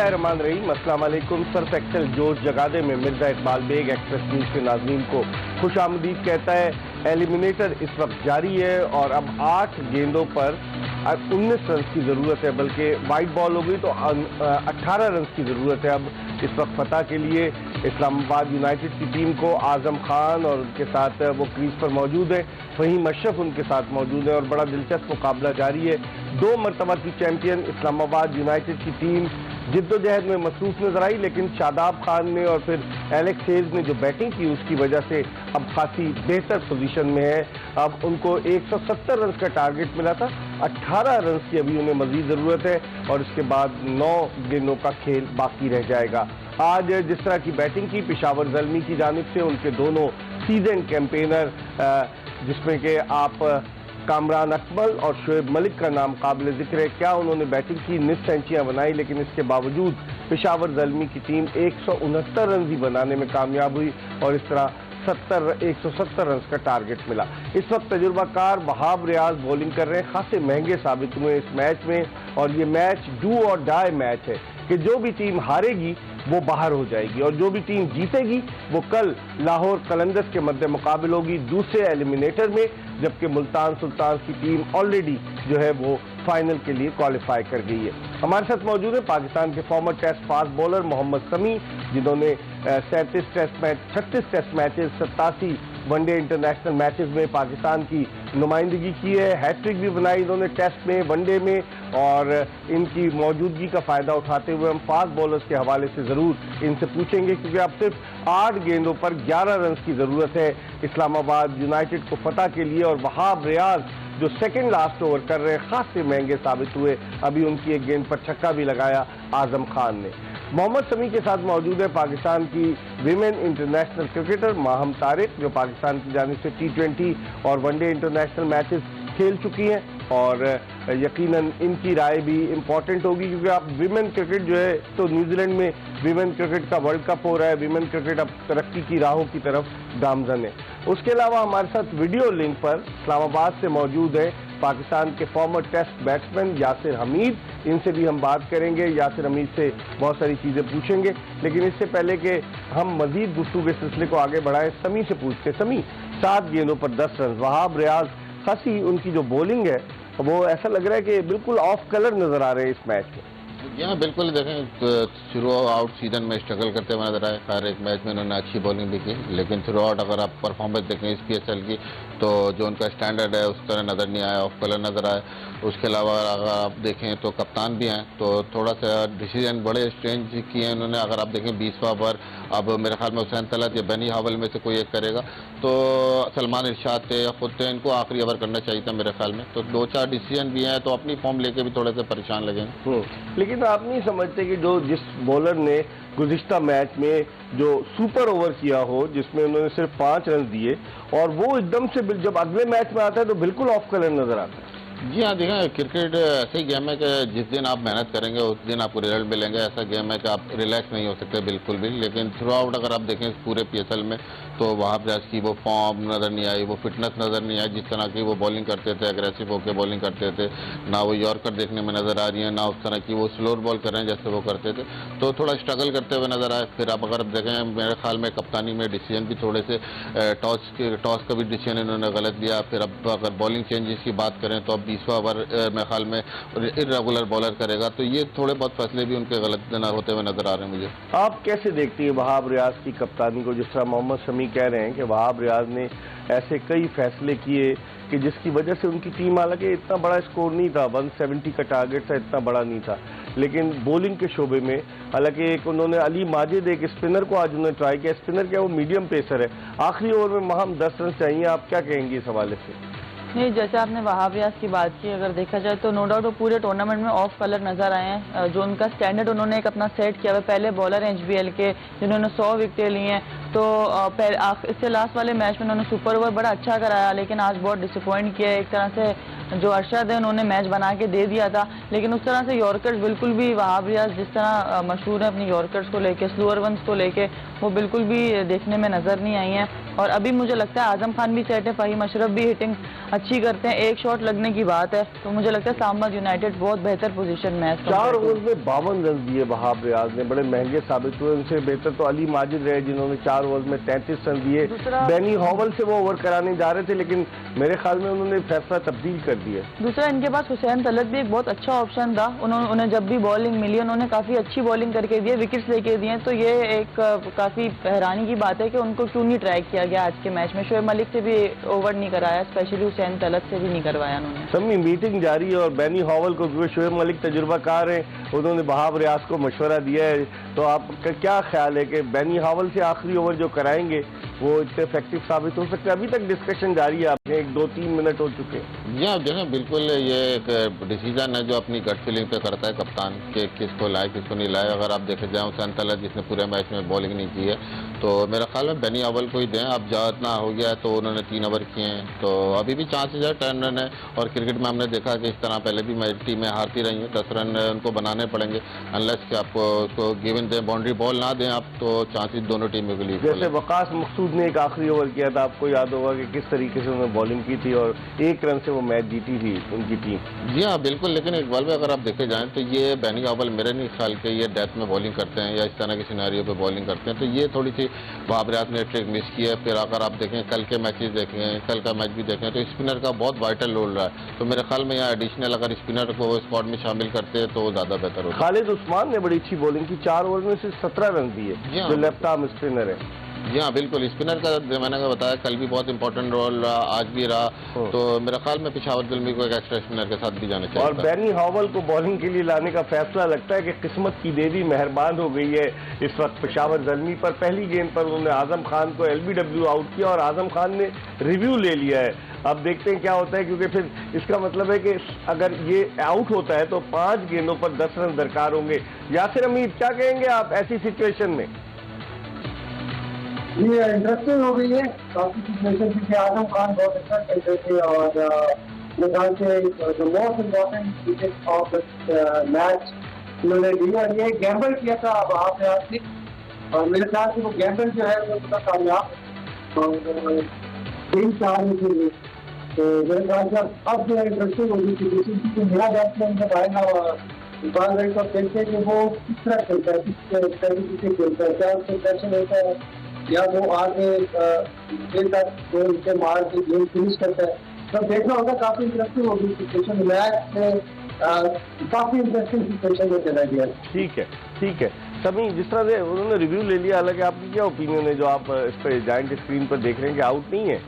बिस्मिल्लाहिर्रहमानिर्रहीम, अस्सलाम वालेकुम। सर्फ एक्सेल जोश जगादे में मिर्जा इकबाल बेग एक्सप्रेस न्यूज़ के नाज़रीन को खुशामदीद कहता है। एलिमिनेटर इस वक्त जारी है और अब 8 गेंदों पर 19 रन की ज़रूरत है, बल्कि वाइट बॉल हो गई तो 18 रन की ज़रूरत है। अब इस वक्त फतह के लिए इस्लामाबाद यूनाइटेड की टीम को आज़म खान और उनके साथ वो क्रीज पर मौजूद है, वहीं मशरफ उनके साथ मौजूद है और बड़ा दिलचस्प मुकाबला जारी है। 2 मरतबा की चैंपियन इस्लामाबाद यूनाइटेड की टीम जिद्दोजहद में मसरूफ नजर आई, लेकिन शादाब खान ने और फिर एलेक्स हेज ने जो बैटिंग की उसकी वजह से अब खासी बेहतर पोजीशन में है। अब उनको 170 रन का टारगेट मिला था, 18 रन की अभी उन्हें मजीद ज़रूरत है और इसके बाद 9 गेंदों का खेल बाकी रह जाएगा। आज जिस तरह की बैटिंग की पेशावर ज़ल्मी की जानिब से, उनके दोनों सीजन कैंपेनर जिसमें कि आप कामरान अकमल और शोएब मलिक का नाम काबिल जिक्र है। क्या उन्होंने बैटिंग की, निस सेंचुरियां बनाई, लेकिन इसके बावजूद पेशावर ज़ल्मी की टीम 169 रन ही बनाने में कामयाब हुई और इस तरह 170 रन का टारगेट मिला। इस वक्त तजुर्बाकार वहाब रियाज बॉलिंग कर रहे हैं, खासे महंगे साबित हुए इस मैच में और ये मैच डू और डाई मैच है कि जो भी टीम हारेगी वो बाहर हो जाएगी और जो भी टीम जीतेगी वो कल लाहौर कलंदर्स के मध्य मुकाबल होगी दूसरे एलिमिनेटर में, जबकि मुल्तान सुल्तान की टीम ऑलरेडी जो है वो फाइनल के लिए क्वालिफाई कर गई है। हमारे साथ मौजूद है पाकिस्तान के former test fast bowler Mohammad Sami, जिन्होंने 37 test match, 36 test matches, 87 one day international matches में पाकिस्तान की नुमाइंदगी की है। हैट्रिक भी बनाई इन्होंने टेस्ट में, वनडे में, और इनकी मौजूदगी का फ़ायदा उठाते हुए हम फास्ट बॉलर्स के हवाले से ज़रूर इनसे पूछेंगे, क्योंकि अब सिर्फ 8 गेंदों पर 11 रन की ज़रूरत है इस्लामाबाद यूनाइटेड को फतह के लिए। और वहाब रियाज जो सेकेंड लास्ट ओवर कर रहे हैं खासे महंगे साबित हुए, अभी उनकी एक गेंद पर छक्का भी लगाया आज़म खान ने। मोहम्मद समी के साथ मौजूद है पाकिस्तान की women international cricketer Maham Tariq, जो पाकिस्तान की जानिब से T20 और वनडे इंटरनेशनल मैचेस खेल चुकी हैं और यकीनन इनकी राय भी इम्पॉर्टेंट होगी, क्योंकि आप विमेन क्रिकेट जो है तो न्यूजीलैंड में विमेन क्रिकेट का वर्ल्ड कप हो रहा है, विमेन क्रिकेट अब तरक्की की राहों की तरफ गामजन है। उसके अलावा हमारे साथ वीडियो लिंक पर इस्लामाबाद से मौजूद है पाकिस्तान के former test batsman Yasir Hameed, इनसे भी हम बात करेंगे, यासिर हमीद से बहुत सारी चीज़ें पूछेंगे। लेकिन इससे पहले कि हम मजीद गुफ्तगू के सिलसिले को आगे बढ़ाएं, समी से पूछते। समी, 7 गेंदों पर 10 रन, वहाब रियाज खासी उनकी जो बॉलिंग है वो ऐसा लग रहा है कि बिल्कुल ऑफ कलर नजर आ रहे हैं इस मैच में। जी हाँ, बिल्कुल। देखें तो थ्रू आउट सीजन में स्ट्रगल करते हुए नजर आए। हर एक मैच में उन्होंने अच्छी बॉलिंग भी की, लेकिन थ्रू आउट अगर आप परफॉर्मेंस देखें इस PSL की तो जो उनका स्टैंडर्ड है उस तरह नज़र नहीं आया, ऑफ कलर नज़र आया। उसके अलावा अगर आप देखें तो कप्तान भी हैं तो थोड़ा सा डिसीजन बड़े स्ट्रेंज किए हैं उन्होंने। अगर आप देखें 20वां ओवर अब मेरे ख्याल में हुसैन तलत या बेनी हावल में से कोई एक करेगा, तो सलमान इरशाद थे या खुद थे, इनको आखिरी ओवर करना चाहिए था मेरे ख्याल में। तो 2-4 डिसीजन भी हैं, तो अपनी फॉर्म लेके भी थोड़े से परेशान लगेंगे। लेकिन आप नहीं समझते कि जिस बॉलर ने गुज़िश्ता मैच में जो सुपर ओवर किया हो, जिसमें उन्होंने सिर्फ 5 रन दिए, और वो एकदम से जब अगले मैच में आता है तो बिल्कुल ऑफ कलर नजर आता है। जी हाँ, देखें क्रिकेट ऐसे ही गेम है कि जिस दिन आप मेहनत करेंगे उस दिन आपको रिजल्ट मिलेंगे। ऐसा गेम है कि आप रिलैक्स नहीं हो सकते बिल्कुल भी। लेकिन थ्रू आउट अगर आप देखें पूरे PSL में तो वहाँ पर की वो फॉर्म नज़र नहीं आई, वो फिटनेस नज़र नहीं आई, जिस तरह की वो बॉलिंग करते थे, एग्रेसिव होकर बॉलिंग करते थे। ना वो यॉर्कर देखने में नज़र आ रही है, ना उस तरह की वो स्लोर बॉल कर रहे हैं जैसे वो करते थे, तो थोड़ा स्ट्रगल करते हुए नज़र आए। फिर आप अगर देखें मेरे ख्याल में कप्तानी में डिसीजन भी थोड़े से टॉस का भी डिसीजन इन्होंने गलत लिया। फिर अब अगर बॉलिंग चेंजेस की बात करें तो अब 20वां ओवर मेरे ख्याल में इर्रेगुलर बॉलर करेगा, तो ये थोड़े बहुत फैसले भी उनके गलत होते हुए नजर आ रहे हैं मुझे। आप कैसे देखती है वहाब रियाज की कप्तानी को? जिस तरह मोहम्मद शमी कह रहे हैं कि वहाब रियाज ने ऐसे कई फैसले किए कि जिसकी वजह से उनकी टीम, हालांकि इतना बड़ा स्कोर नहीं था, 170 का टारगेट था, इतना बड़ा नहीं था, लेकिन बॉलिंग के शोबे में हालांकि एक उन्होंने अली माजिद एक स्पिनर को आज उन्होंने ट्राई किया। स्पिनर क्या, वो मीडियम पेसर है, आखिरी ओवर में महम 10 रन चाहिए। आप क्या कहेंगे इस हवाले से? नहीं, जैसे आपने वहाब रियाज की बात की, अगर देखा जाए तो नो डाउट वो पूरे टूर्नामेंट में ऑफ कलर नजर आए हैं। जो उनका स्टैंडर्ड उन्होंने एक अपना सेट किया हुआ, पहले बॉलर हैं HBL के जिन्होंने 100 विकेटें ली हैं, तो इससे लास्ट वाले मैच में उन्होंने सुपर ओवर बड़ा अच्छा कराया, लेकिन आज बहुत डिसअपॉइंट किया। एक तरह से जो अरशद है उन्होंने मैच बना के दे दिया था, लेकिन उस तरह से यॉर्कर्स बिल्कुल भी वहाब रियाज जिस तरह मशहूर है अपनी यॉर्कर्स को लेके, स्लोअर वंस को लेके, वो बिल्कुल भी देखने में नजर नहीं आई हैं। और अभी मुझे लगता है आजम खान भी सेट है, फहीम अशरफ भी हिटिंग अच्छी करते हैं, एक शॉट लगने की बात है, तो मुझे लगता है इस्लामाबाद यूनाइटेड बहुत बेहतर पोजीशन में है। 4 ओवर में 52 रन दिए वहाब रियाज ने, बड़े महंगे साबित हुए। उनसे बेहतर तो अली माजिद रहे जिन्होंने 4 ओवर में 33 रन दिए। बेनी हॉवल से वो ओवर कराने जा रहे थे, लेकिन मेरे ख्याल में उन्होंने फैसला तब्दील कर दिया। दूसरा इनके पास हुसैन तलत भी एक बहुत अच्छा ऑप्शन था, उन्हें जब भी बॉलिंग मिली उन्होंने काफी अच्छी बॉलिंग करके दी, विकेट्स लेके दिए। तो ये एक काफी हैरानी की बात है कि उनको क्यों नहीं ट्राई किया गया आज के मैच में। शोएब मलिक से भी ओवर नहीं कराया, स्पेशली हुसैन तलत से भी नहीं करवाया उन्होंने। समी मीटिंग जारी है और बेनी हॉवल को, क्योंकि शोएब मलिक तजुर्बाकार हैं, उन्होंने वहाब रियाज को मशवरा दिया है, तो आपका क्या ख्याल है कि बेनी हॉवल से आखिरी ओवर जो कराएंगे वो इतने इफेक्टिव साबित हो सकते हैं? अभी तक डिस्कशन जारी है, आपके 1-2-3 मिनट हो चुके हैं। जी आप देखें, बिल्कुल ये एक डिसीजन है जो अपनी गट फीलिंग पे करता है कप्तान कि किसको लाए किसको नहीं लाए। अगर आप देखे जाए हुसैन तलत जिसने पूरे मैच में बॉलिंग नहीं की है, तो मेरा ख्याल है बेनी हॉवल को ही दें। अब इतना हो गया है तो उन्होंने 3 ओवर किए हैं, तो अभी भी चांसेज है 10 रन है। और क्रिकेट में हमने देखा कि इस तरह पहले भी टीमें हारती रही हैं, 10 रन उनको बनाने पड़ेंगे, अनलेस कि आपको उसको गिवन दें, बाउंड्री बॉल ना दें आप, तो चांसेस दोनों टीमों के लिए। जैसे वकास मकसूद ने एक आखिरी ओवर किया था, आपको याद होगा कि किस तरीके से उन्होंने बॉलिंग की थी और 1 रन से वो मैच जीती थी उनकी टीम। जी हाँ बिल्कुल, लेकिन इकबाल में अगर आप देखे जाएं तो ये बेनी हॉवल मेरे नहीं ख्याल के ये डेथ में बॉलिंग करते हैं या इस तरह के सिनारियों पे बॉलिंग करते हैं, तो ये थोड़ी सी वहाब रियाज ने ट्रिक मिस की है। फिर अगर आप देखें कल के मैचेस देखें, कल का मैच भी देखें, तो स्पिनर का बहुत वाइटल रोल रहा है, तो मेरे ख्याल में यहाँ एडिशनल अगर स्पिनर को स्क्वाड में शामिल करते हैं तो ज़्यादा बेहतर होता है। खालिद उस्मान ने बड़ी अच्छी बॉलिंग की, 4 ओवर में सिर्फ 17 रन दिए, जो लेफ्ट आर्म स्पिनर है। जी हाँ बिल्कुल, स्पिनर का मैंने बताया कल भी बहुत इंपॉर्टेंट रोल रहा, आज भी रहा, तो मेरे ख्याल में पेशावर जुल्मी को एक एक्स्ट्रा स्पिनर के साथ भी जाना चाहिए। और बेनी हॉवल को बॉलिंग के लिए लाने का फैसला लगता है कि किस्मत की देवी मेहरबान हो गई है इस वक्त पेशावर जुल्मी पर। पहली गेंद पर उन्होंने आजम खान को LBW आउट किया और आजम खान ने रिव्यू ले लिया है। अब देखते हैं क्या होता है, क्योंकि फिर इसका मतलब है कि अगर ये आउट होता है तो 5 गेंदों पर 10 रन दरकार होंगे। यासिर हमीद, क्या कहेंगे आप ऐसी सिचुएशन में? ये इंटरेस्टिंग हो गई है काफी सिचुएशन, क्योंकि आजम खान बहुत अच्छा खेलते थे और मेरे ख्याल से the most important wicket of match उन्होंने ली और ये गैम्बल किया था वहां पे आज, और मेरे ख्याल से वो गैम्बल जो है वो पूरा कामयाब और 3-4 में थे। तो मेरे ख्याल से अब जो है इंटरेस्टिंग होगी कि नया बैट्समैन जब आएगा और इकबाल भाई को खेलते हैं कि वो किस तरह खेलता है, किस तरीके से खेलता है, क्या उसको प्रेशर होता है या वो आगे उनके मार के गेम फिनिश करता है, तो देखना होगा। काफी इंटरेस्टिंग होगी सिचुएशन, मैच में काफी इंटरेस्टिंग सिचुएशन में चला गया। ठीक है, ठीक है। सभी जिस तरह से उन्होंने रिव्यू ले लिया, हालांकि आपकी क्या ओपिनियन है जो आप इस पर जाइंट स्क्रीन पर देख रहे हैं कि आउट नहीं है?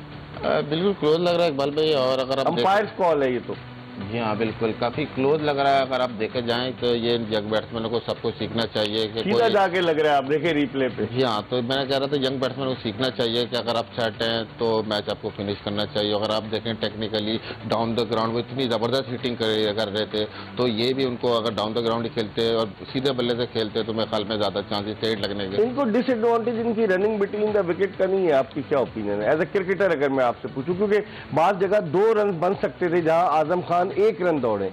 बिल्कुल क्लोज लग रहा है इकबाल भाई, और अगर आप अंपायर्स कॉल है ये तो। जी हाँ बिल्कुल, काफी क्लोज लग रहा है। अगर आप देखे जाएं तो ये यंग बैट्समैनों को सबको सीखना चाहिए कि सीधा जाके लग रहा है, आप देखे रिप्ले पे। जी हाँ, तो मैंने कह रहा था यंग बैट्समैन को सीखना चाहिए कि अगर आप सेट हैं तो मैच आपको फिनिश करना चाहिए। अगर आप देखें टेक्निकली डाउन द ग्राउंड वो इतनी ज़बरदस्त हिटिंग कर रहे थे, तो ये भी उनको अगर डाउन द ग्राउंड ही खेलते और सीधे बल्ले से खेलते तो मेरे ख्याल में ज़्यादा चांसेस स्ट्रेट लगने के। इनको डिसएडवांटेज इनकी रनिंग बिटवीन द विकेट का नहीं है, आपकी क्या ओपिनियन है एज ए क्रिकेटर अगर मैं आपसे पूछूं? क्योंकि बात जगह 2 रन बन सकते थे जहां आजम खान 1 रन दौड़े।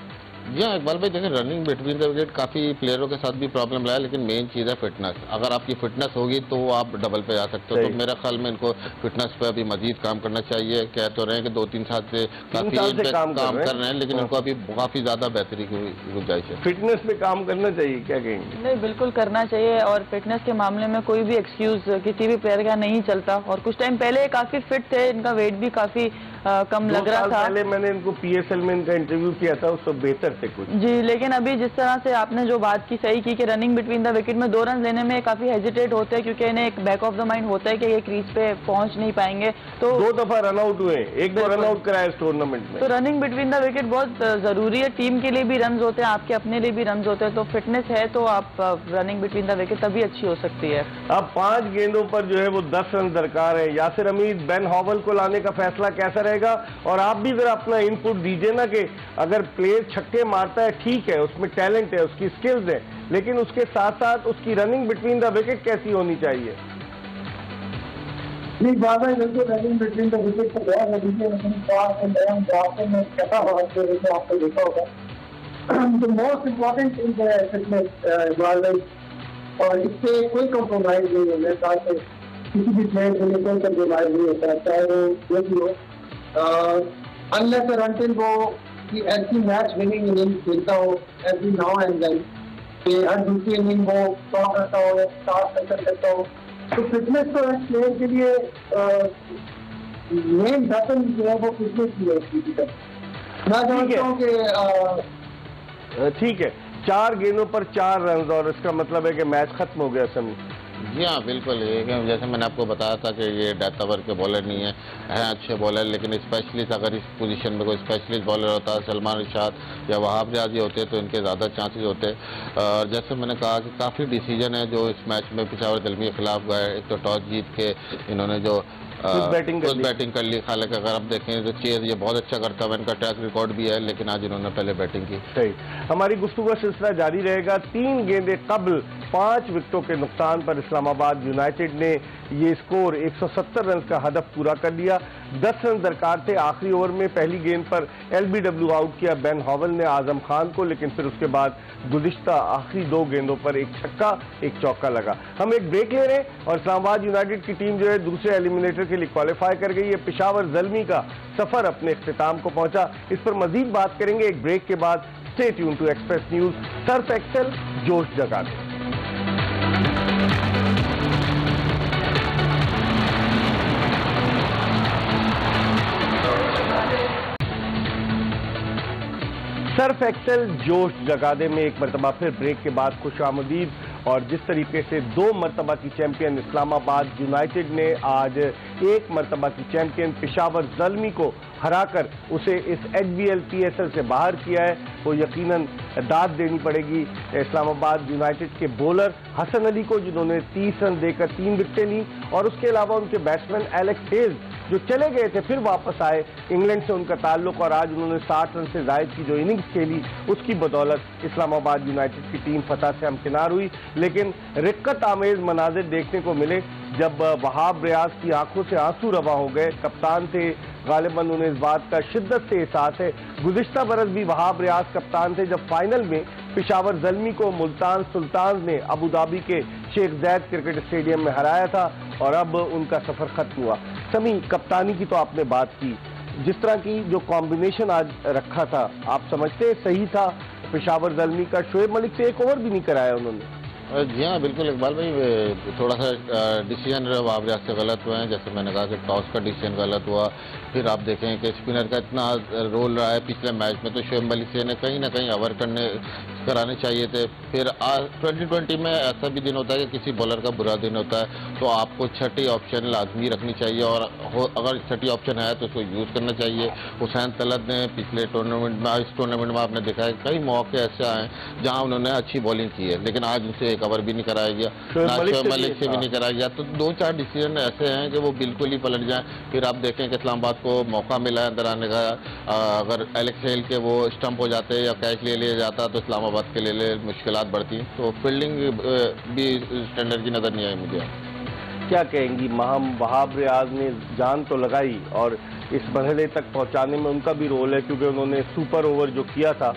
जी हाँ इकबाल भाई, देखें रनिंग बिटवीन द विकेट काफ़ी प्लेयरों के साथ भी प्रॉब्लम रहा है, लेकिन मेन चीज़ है फिटनेस। अगर आपकी फिटनेस होगी तो आप डबल पे जा सकते हो, तो मेरे ख्याल में इनको फिटनेस पे अभी मजीद काम करना चाहिए। कह तो रहे हैं कि 2-3 साल से काफ़ी काम कर रहे हैं, लेकिन इनको अभी काफ़ी ज़्यादा बेहतरी की गुंजाइश है। फिटनेस पे काम करना चाहिए, क्या कहेंगे? नहीं, बिल्कुल करना चाहिए, और फिटनेस के मामले में कोई भी एक्सक्यूज किसी भी प्लेयर का नहीं चलता। और कुछ टाइम पहले काफ़ी फिट थे, इनका वेट भी काफ़ी कम लग रहा था। पहले मैंने इनको PSL में इनका इंटरव्यू किया था, उससे बेहतर थे कुछ। जी, लेकिन अभी जिस तरह से आपने जो बात की सही की कि रनिंग बिटवीन द विकेट में 2 रन लेने में काफी हेजिटेट होते हैं, क्योंकि इन्हें एक बैक ऑफ द माइंड होता है कि ये क्रीज पे पहुंच नहीं पाएंगे। तो 2 दफा रन आउट हुए, 1 दो रन आउट कराया इस टूर्नामेंट में। तो रनिंग बिटवीन द विकेट बहुत जरूरी है, टीम के लिए भी रन होते हैं, आपके अपने लिए भी रन होते हैं। तो फिटनेस है तो आप रनिंग बिटवीन द विकेट तभी अच्छी हो सकती है। अब 5 गेंदों पर जो है वो 10 रन दरकार है। यासिर हमीद, बेन हॉवल को लाने का फैसला कैसा रहेगा? और आप भी जरा अपना इनपुट दीजिए ना कि अगर प्लेयर छक्के मारता है ठीक है, उसमें टैलेंट है, उसकी स्किल्स है, लेकिन उसके साथ साथ उसकी रनिंग बिटवीन द विकेट कैसी होनी चाहिए? नहीं बात है बिल्कुल, लेकिन बिटवीन द विकेट तो बहुत लगी है, लेकिन पास एंड डाउन जाते में कैसा भाग रहे थे आपको देखा होगा। The most important is fitness, और इससे कोई कॉम्प्रोमाइज नहीं है मेरे ख्याल से, किसी भी प्लेयर के लिए कोई कॉम्प्रोमाइज नहीं होता, चाहे वो जो भी हो, अनलेस और अनटिल वो कि ऐसी मैच विनिंग इनिंग खेलता हो एवरी नाउ एंड देन, कि हर दूसरी इनिंग वो 100 करता हो, 60 करता हो, तो फिटनेस तो एक प्लेयर के लिए मेन वेपन जो है वो फिटनेस ही है। मैं समझता हूँ कि ठीक है, 4 गेंदों पर 4 रन, और इसका मतलब है कि मैच खत्म हो गया समी। जी हाँ बिल्कुल, ये जैसे मैंने आपको बताया था कि ये डेथ ओवर के बॉलर नहीं है अच्छे बॉलर, लेकिन स्पेशलिस्ट अगर इस पोजीशन में कोई स्पेशलिस्ट बॉलर होता है, सलमान रिशाद या वहाब रियाजी होते तो इनके ज़्यादा चांसेस होते। और जैसे मैंने कहा कि काफ़ी डिसीजन है जो इस मैच में पेशावर ज़ल्मी के खिलाफ गए। एक तो टॉस जीत के इन्होंने जो बैटिंग कर ली, हालांकि अगर आप देखें तो चेज ये बहुत अच्छा करता है, इनका ट्रैक रिकॉर्ड भी है, लेकिन आज इन्होंने पहले बैटिंग की। सही, हमारी गुफ्तगू का सिलसिला जारी रहेगा। 3 गेंदे कबल 5 विकेटों के नुकसान पर इस्लामाबाद यूनाइटेड ने ये स्कोर 170 रन का हदफ पूरा कर लिया। 10 रन दरकार थे आखिरी ओवर में। पहली गेंद पर LBW आउट किया बेन हॉवल ने आजम खान को, लेकिन फिर उसके बाद गुज़िश्ता आखिरी 2 गेंदों पर एक छक्का एक चौका लगा। हम एक ब्रेक ले रहे हैं और इस्लामाबाद यूनाइटेड की टीम जो है दूसरे एलिमिनेटर के लिए क्वालिफाई कर गई है। पेशावर ज़ल्मी का सफर अपने इख्तिताम को पहुंचा। इस पर मजीद बात करेंगे एक ब्रेक के बाद। Stay tune to Express News. Surf Excel, जोश जगा दे। सर्फ एक्सेल जोश जगादे में एक मरतबा फिर ब्रेक के बाद खुशामदीद। और जिस तरीके से 2 मरतबा की चैंपियन इस्लामाबाद यूनाइटेड ने आज 1 मरतबा की चैंपियन पेशावर ज़ल्मी को हराकर उसे इस HBL PSL से बाहर किया है, वो यकीनन दाद देनी पड़ेगी इस्लामाबाद यूनाइटेड के बॉलर हसन अली को, जिन्होंने 30 रन देकर 3 विकेटें ली, और उसके अलावा उनके बैट्समैन एलेक्स हेज जो चले गए थे फिर वापस आए, इंग्लैंड से उनका ताल्लुक, और आज उन्होंने 60 रन से जायद की जो इनिंग्स खेली उसकी बदौलत इस्लामाबाद यूनाइटेड की टीम फतह से हमकिनार हुई। लेकिन रिक्कत आमेज मनाजिर देखने को मिले जब वहाब रियाज की आंखों से आंसू रवा हो गए। कप्तान थे, गालिबन उन्हें इस बात का शिद्दत से एहसास है। गुज़िश्ता बरस भी वहाब रियाज कप्तान थे जब फाइनल में पेशावर ज़ल्मी को मुल्तान सुल्तान ने अबू धाबी के शेख ज़ैद क्रिकेट स्टेडियम में हराया था, और अब उनका सफर खत्म हुआ। समी, कप्तानी की तो आपने बात की, जिस तरह की जो कॉम्बिनेशन आज रखा था, आप समझते सही था पेशावर ज़ल्मी का? शोएब मलिक से 1 ओवर भी नहीं कराया उन्होंने। जी हाँ बिल्कुल इकबाल भाई, थोड़ा सा डिसीजन वहाब रियाज से गलत हुए हैं। जैसे मैंने कहा कि टॉस का डिसीजन गलत हुआ। फिर आप देखें कि स्पिनर का इतना रोल रहा है पिछले मैच में, तो शोएब मलिक से ने कहीं ना कहीं ओवर कराने चाहिए थे। फिर 2020 में ऐसा भी दिन होता है कि किसी बॉलर का बुरा दिन होता है, तो आपको छठी ऑप्शन लाजमी रखनी चाहिए, और अगर छठी ऑप्शन है तो उसको यूज़ करना चाहिए। हुसैन तलत ने पिछले टूर्नामेंट में, इस टूर्नामेंट में आपने देखा है कई मौके ऐसे आए जहां उन्होंने अच्छी बॉलिंग की है, लेकिन आज उनसे एक ओवर भी नहीं कराया गया, ना शोएब मलिक से भी नहीं कराया गया। तो 2-4 डिसीजन ऐसे हैं कि वो बिल्कुल ही पलट जाएं। फिर आप देखें कि इस्लामाबाद को मौका मिला अंदर आने का, अगर एलेक्स हेल के वो स्टंप हो जाते या कैच ले लिया जाता तो इस्लामाबाद के लिए मुश्किलात बढ़ती। तो फील्डिंग भी स्टैंडर्ड की नज़र नहीं आई मुझे। क्या कहेंगी महम, वहाब रियाज ने जान तो लगाई और इस मरहले तक पहुंचाने में उनका भी रोल है, क्योंकि उन्होंने सुपर ओवर जो किया था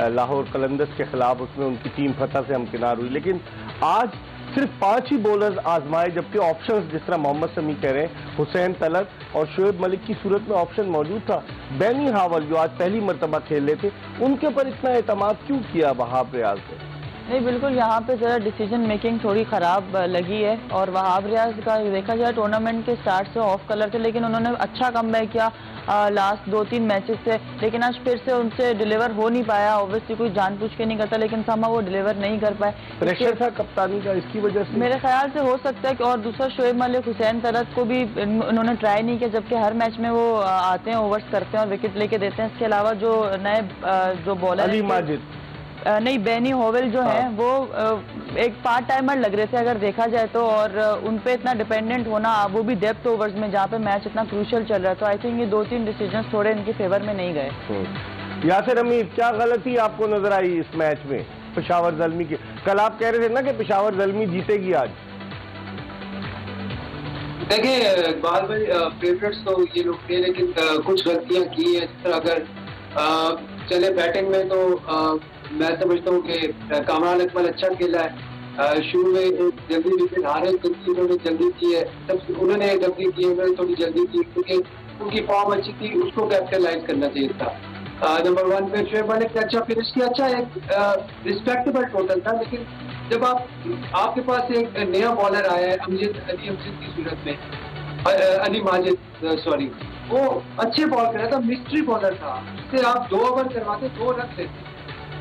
लाहौर कलंदर्स के खिलाफ, उसमें उनकी टीम फतह से हमकिनार हुई। लेकिन आज सिर्फ 5 ही बॉलर्स आजमाए, जबकि ऑप्शंस जिस तरह मोहम्मद समी कह रहे हैं, हुसैन तलत और शोएब मलिक की सूरत में ऑप्शन मौजूद था। बेनी हावल जो आज पहली मरतबा खेल रहे थे, उनके ऊपर इतना एतमाद क्यों किया वहाब रियाज ने? नहीं, बिल्कुल यहाँ पे ज़रा डिसीजन मेकिंग थोड़ी ख़राब लगी है। और वहाब रियाज का देखा जाए टूर्नामेंट के स्टार्ट से ऑफ कलर थे, लेकिन उन्होंने अच्छा कमबैक किया लास्ट 2-3 मैचेस से, लेकिन आज फिर से उनसे डिलीवर हो नहीं पाया। ऑब्वियसली कोई जानबूझ के नहीं करता, लेकिन समा वो डिलीवर नहीं कर पाए। प्रेशर था कप्तानी का इसकी वजह से मेरे ख्याल से हो सकता है कि, और दूसरा शोएब मलिक, हुसैन तलत को भी उन्होंने ट्राई नहीं किया, जबकि हर मैच में वो आते हैं, ओवर्स करते हैं और विकेट लेके देते हैं। इसके अलावा जो नए जो बॉलर अली माजिद नहीं, बेनी होवेल जो है वो एक पार्ट टाइमर लग रहे थे अगर देखा जाए तो, और उन पे इतना डिपेंडेंट होना, वो भी डेप्थ ओवर्स में जहाँ पे मैच इतना क्रूशियल चल रहा है। तो आई थिंक ये 2-3 डिसीजन थोड़े इनके फेवर में नहीं गए। यासिर अमीर, क्या गलती आपको नजर आई इस मैच में पेशावर ज़ल्मी की? कल आप कह रहे थे ना कि पेशावर ज़ल्मी जीतेगी आज। देखिए इकबाल भाई, फेवरेट्स तो ये लोग थे, लेकिन कुछ गलतियां की है। जिस तरह अगर चले बैटिंग में तो मैं समझता हूँ कि कामरान अकमल अच्छा खेला है। शुरू में जल्दी विकेट हारे तो उन्होंने जल्दी की है, सब उन्होंने गलती की है, उन्होंने थोड़ी जल्दी की क्योंकि उनकी फॉर्म अच्छी थी, उसको कैपिटलाइज करना चाहिए था। नंबर 1 पे शोएब मलिक ने अच्छा फिनिश किया, अच्छा एक रिस्पेक्टेबल टोटल था। लेकिन जब आपके पास एक नया बॉलर आया है अली अमजद की सूरत में, अली माजिद सॉरी, वो अच्छे बॉल कर रहा था, मिस्ट्री बॉलर था, उससे आप 2 ओवर करवाते 2 रन लेते।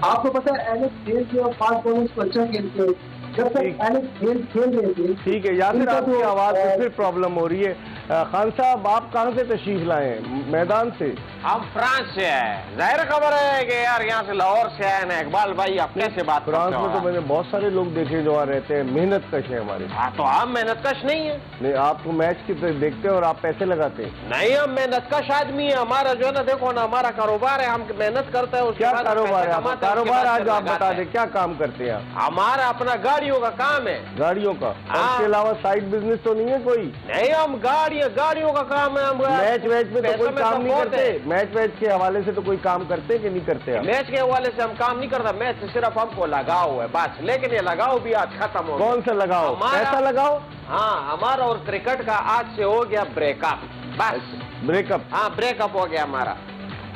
आपको पता है एलेक्स हेल जो फास्ट बॉलर्स को अच्छा खेलते हैं, जब तक एलेक्स हेल खेल रहे थे। ठीक है, यासिर आपकी आवाज में फिर प्रॉब्लम हो रही है। खान साहब आप कहाँ से तशरीफ लाए हैं? मैदान से? हम फ्रांस से आए। जाहिर खबर है कि यार यहाँ से लाहौर से आए ना इकबाल भाई, अपने से बात फ्रांस करते में तो हो। मैंने बहुत सारे लोग देखे जो वहाँ रहते हैं, मेहनत कश है हमारे। हाँ तो हम मेहनत कश नहीं है। नहीं, आप तो मैच की तरह देखते हैं और आप पैसे लगाते हैं। नहीं, हम मेहनत कश आदमी है। हमारा जो है ना, देखो ना, हमारा कारोबार है, हम मेहनत करते हैं। उसके क्या बाद कारोबार है? पैसे कमाते हैं, कारोबार उसके आज बाद आप लगाते बता हैं। दें, क्या काम करते हैं आप? हमारा अपना गाड़ियों का काम है। गाड़ियों का? हाँ। उसके अलावा साइड बिजनेस तो नहीं है कोई? नहीं, हम गाड़ियों का काम है। हम मैच वैच में तो पैसों कोई में काम नहीं support करते? है। मैच वैच के हवाले से तो कोई काम करते हैं कि नहीं करते आप? मैच के हवाले से हम काम नहीं करता। मैच से सिर्फ हमको लगाव है बस। लेकिन ये लगाव भी आज खत्म हो गया। कौन सा लगाओ? हमारा- पैसा लगाओ? हाँ, हमारा और क्रिकेट का आज से हो गया ब्रेकअप बस। ब्रेकअप? हाँ, ब्रेकअप हो गया हमारा।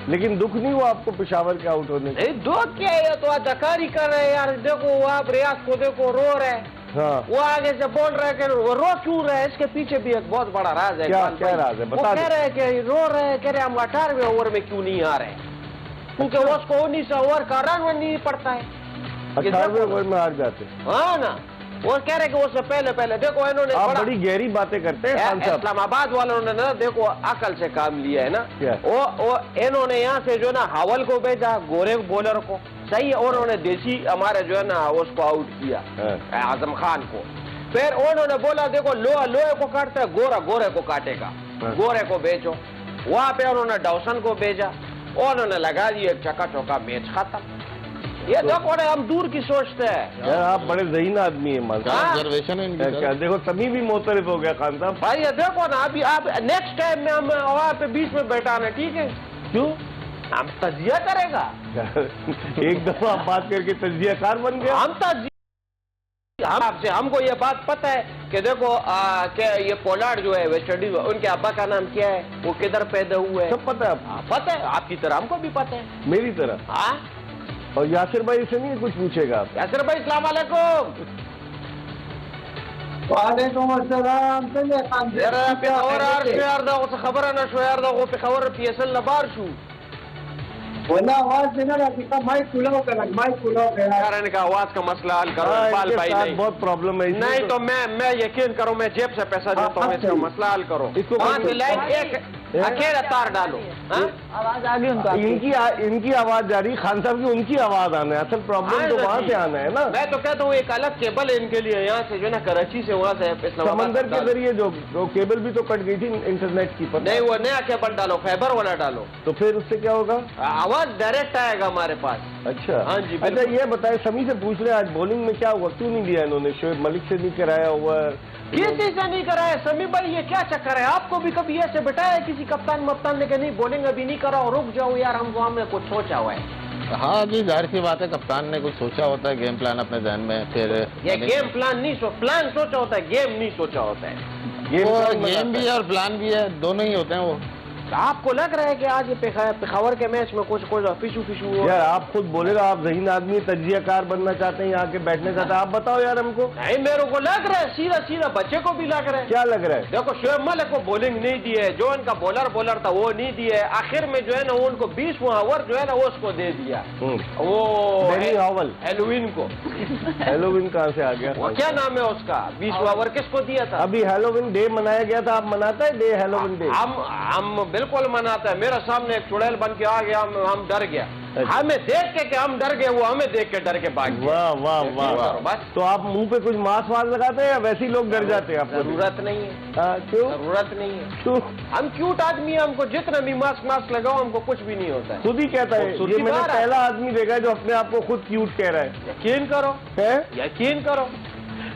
लेकिन दुख नहीं हुआ आपको पेशावर के आउट होने का? नहीं, दुख क्या है, तो अदाकारी कर रहे हैं यार। देखो वो आप रियाज को देखो, रो रहे हैं। हाँ, वो आगे से बोल रहे हैं कि वो रो क्यों रहे हैं। इसके पीछे भी एक बहुत बड़ा राज है। क्या- इकबाल क्या भाई। राज है? वो बता कह दो। रहे हैं कि रो रहे हैं, कह रहे हैं हम 18वें ओवर में क्यों नहीं आ रहे, क्योंकि उसको 19 ओवर का रन नहीं पड़ता है। 18वें ओवर में हार जाते? हाँ ना, वो कह रहे कि उससे पहले देखो इन्होंने आप बड़ा- बड़ी गहरी बातें करते हैं खान साहब। इस्लामाबाद वालों ने ना देखो अकल से काम लिया है ना। क्या? वो इन्होंने यहाँ से जो है ना हवल को भेजा, गोरे बॉलर को, सही है, और उन्होंने देसी हमारे जो है ना उसको आउट किया, आजम खान को। फिर उन्होंने बोला देखो लोहे को काटता है, गोरे को काटेगा, गोरे को भेजो। वहां पे उन्होंने डॉसन को भेजा, उन्होंने लगा दिया एक चक्का चौका, मैच खत्म। ये देखो ना, हम दूर की सोचते हैं। यार आप बड़े ज़हीन आदमी हैं मान साहब। ऑब्जर्वेशन है इनकी क्या देखो, सभी भी मोतरफ हो गया खान साहब। भाई ये देखो ना, अभी आप नेक्स्ट टाइम में हम वहां पे बीच में बैठाना, ठीक है? क्यों? हम तजिया करेगा। एक दफा आप बात करके तजियाकार बन गया। हम आपसे हमको ये बात पता है कि देखो कि ये पोलार्ड जो है वेस्ट इंडीज, उनके अब्बा का नाम क्या है, वो किधर पैदा हुए हैं, सब पता है आपको? पता है, आपकी तरह हमको भी पता है। मेरी तरह? हाँ, और यासिर भाई से नहीं कुछ पूछेगा आप? यासिर भाई अस्सलाम वालेकुम। वालेकुम अस्सलाम। यार खबर है ना शो यार, पे खबर PSL लबार शू वरना आवाज देना रहती, माइक खुलाओ कर यार, इनका आवाज का मसला हल करो हाँ, इकबाल इनके भाई। साथ नहीं बहुत प्रॉब्लम है। इसलिए नहीं तो मैं यकीन करो, मैं जेब से पैसा देता हूँ, इसका मसला हल करो। इसको वहाँ से लाइन एक अकेला तार डालो। हाँ? आवाज आ गई उनका। इनकी आवाज जा रही, खान साहब की उनकी आवाज आना है। असल प्रॉब्लम तो वहाँ से आना है ना। मैं तो कहता हूँ एक अलग केबल है इनके लिए, यहाँ से जो है ना कराची से, वहाँ से इस्लामाबाद समंदर के डालो। जरिए जो केबल भी तो कट गई थी इंटरनेट की, पता नहीं, वो नया केबल डालो, फाइबर वाला डालो, तो फिर उससे क्या होगा? आवाज डायरेक्ट आएगा हमारे पास। अच्छा हाँ जी, अच्छा, बिल्कुल। ये बताए समी से पूछ रहे आज बॉलिंग में क्या हुआ, क्यों नहीं दिया इन्होंने? शोएब मलिक से नहीं कराया ओवर? किसी से नहीं कराया समी भाई, ये क्या चक्कर है? आपको भी कभी ऐसे बिठाया किसी कप्तान मप्तान ने कि नहीं बॉलिंग अभी नहीं कराओ, रुक जाओ यार, हमने कुछ सोचा हुआ है। हाँ जी, जाहिर सी बात है, कप्तान ने कुछ सोचा होता है, गेम प्लान अपने जहन में। फिर ये गेम प्लान नहीं प्लान सोचा होता है, गेम नहीं सोचा होता है। गेम भी है और प्लान भी है, दोनों ही होते हैं वो। आपको लग रहा है कि आज पेशावर के मैच में कुछ फिशू यार आप खुद बोले ना, आप ज़हीन आदमी, तजियाकार बनना चाहते हैं, यहाँ के बैठने चाहते हैं। आप बताओ यार हमको। नहीं, मेरे को लग रहा है सीधा बच्चे को भी लग रहा है। क्या लग रहा है? देखो शोएब मलिक को बॉलिंग नहीं दी है, जो उनका बॉलर था वो नहीं दिया है, आखिर में जो है ना उनको 20वां ओवर जो है ना वो उसको दे दिया, वो डैनी हॉवल, हेलोविन को। हेलोविन कहाँ से आ गया? वो क्या नाम है उसका? 20वां ओवर किसको दिया था? अभी हेलोविन डे मनाया गया था, आप मनाता है डे हेलोविन डे? हम बिल्कुल मनाते हैं। मेरे सामने एक चुड़ैल बन के आ गया, हम डर गया। अच्छा। हमें देख के हम डर गए, वो हमें देख के डर के भाग गया। वाह वाह वाह। बस तो आप मुंह पे कुछ मास्क लगाते हैं या वैसे ही लोग डर जाते हैं आपको? जरूरत नहीं है। क्यों? जरूरत नहीं है। क्यों? हम क्यूट आदमी है, हमको जितना भी मास्क लगाओ हमको कुछ भी नहीं होता है। खुद ही कहता है। खूबसूरती ये मैंने बाहर है। पहला आदमी देखा है जो अपने आप को खुद क्यूट कह रहा है। यकीन करो, है? यकीन करो